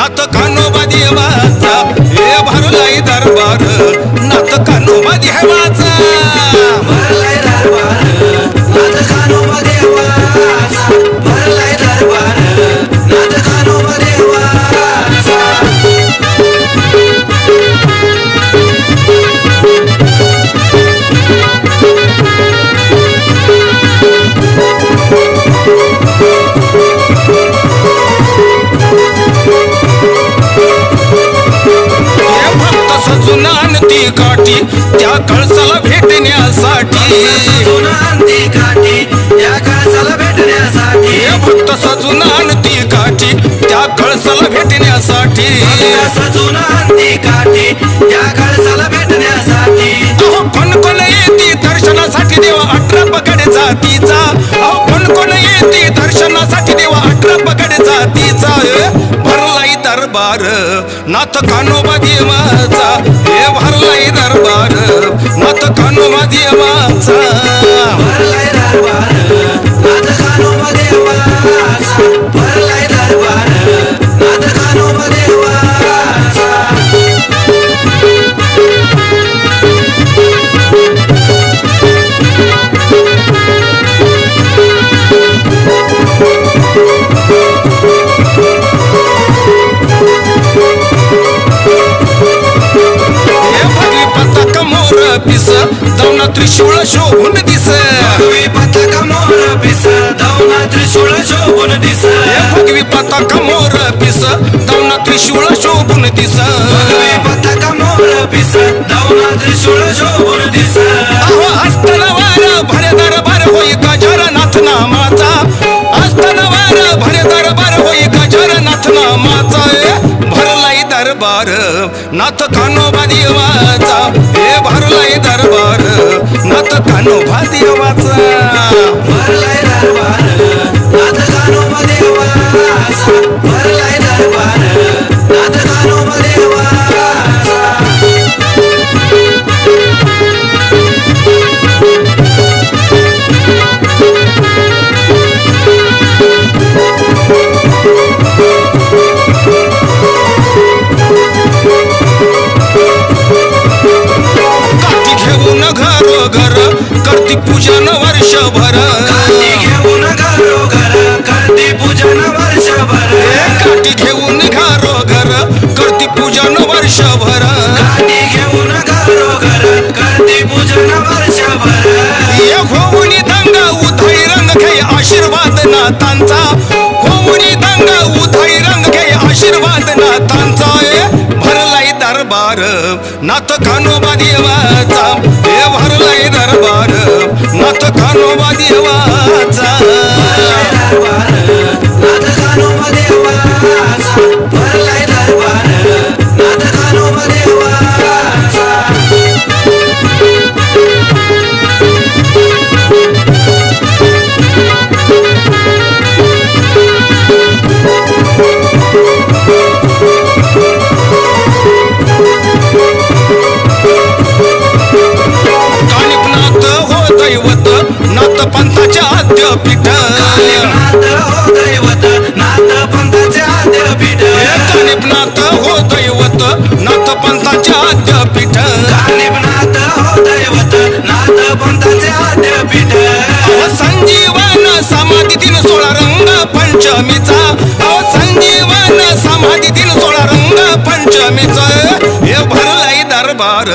नाथ कान्होबा देवाचा हे भरलाय दरबार नाथ कान्होबा देवाचा भरलाय दरबार नाथ कान्होबा देवाचा भरलाय दरबार नाथ कान्होबा देवाचा सजून आणती काठी त्या कळसाला भेटण्यासाठी सजून आणती काठी त्या कळसाला भेटण्यासाठी भक्त सजून आणती काठी त्या कळसाला भेटण्यासाठी सजून आणती काठी त्या कळसाला भेटण्यासाठी कोण कोण येते दर्शनासाठी देवा 18 पगड जातीचा कोण कोण येते दर्शनासाठी देवा 18 पगड जातीचा भरलाय दरबार नाथ कान्होबा देवाचा हे भरलाय दरबार नाथ कान्होबा देवाचा भरलाय दरबार नाथ कान्होबा देवाचा भरलाय दरबार नाथ कान्होबा देवाचा पिस दौना त्रिशूळ शोभून दिस भगवी पताका मोर पिस दौना त्रिशूळ शोभून दिस भगवी पताका मोर पिस दौना त्रिशूळ शोभून दिस भगवी पताका मोर पिस दौना त्रिशूळ शोभून दिस असतनवार भरे दरबार होई गजाननाथ नामाचा असतनवार भरे दरबार होई गजाननाथ नामाचा भरलाय दरबार नाथ कान्होबा देवाचा हे भरलाय दरबार नाथ कान्होबा देवाचा भरलाय दरबार नाथ कान्होबा देवाचा भरलाय दरबार नाथ कान्होबा देवाचा घरोघर करती पूजन वर्षभर काठी घेऊन घरोघर करती पूजन वर्षभर काठी घेऊन घरोघर करती पूजन वर्षभर काठी घेऊन घरोघर करती पूजन वर्षभर होऊनी दंग उधळी रंग घे आशीर्वाद नाथांचा होऊनी दंग उधळी रंग घे आशीर्वाद नाथांचा भरलाय दरबार नाथ कान्होबा देवाचा हे भरलाय दरबार नाथ कान्होबा देवाचा भरलाय दरबार नाथ कान्होबा देवाचा भरलाय दरबार नाथ कान्होबा देवाचा दैवत नाथ पंथाचे आद्यपीठ कानिपनाथ हो दैवत नाथ पंथाचे आद्यपीठ कानिपनाथ हो दैवत नाथ पंथाचे आद्यपीठ कानिपनाथ हो दैवत नाथ पंथाचे आद्यपीठ संजीवन समाधी दिन 16 रंग पंचमीचा संजीवन समाधी दिन 16 रंग पंचमीचा हे भरलाय दरबार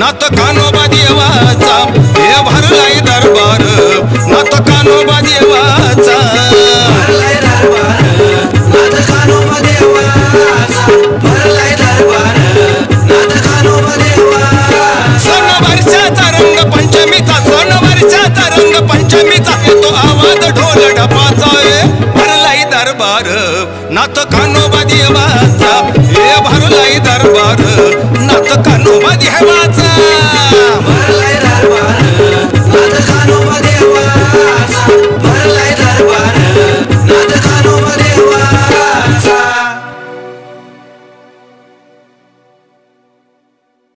नाथ कान्होबा देवाचा हे भरलाय दरबार नाथ कान्होबा देवाचा भरलाय दरबार नाथ कान्होबा देवाचा भरलाय दरबार नाथ कान्होबा देवाचा सण वर्षाचा रंग पंचमीचा सण वर्षाचा रंग पंचमीचा येतो आवाज ढोल ढपाचा भरलाय दरबार नाथ कान्होबा देवाचा हे भरलाय दरबार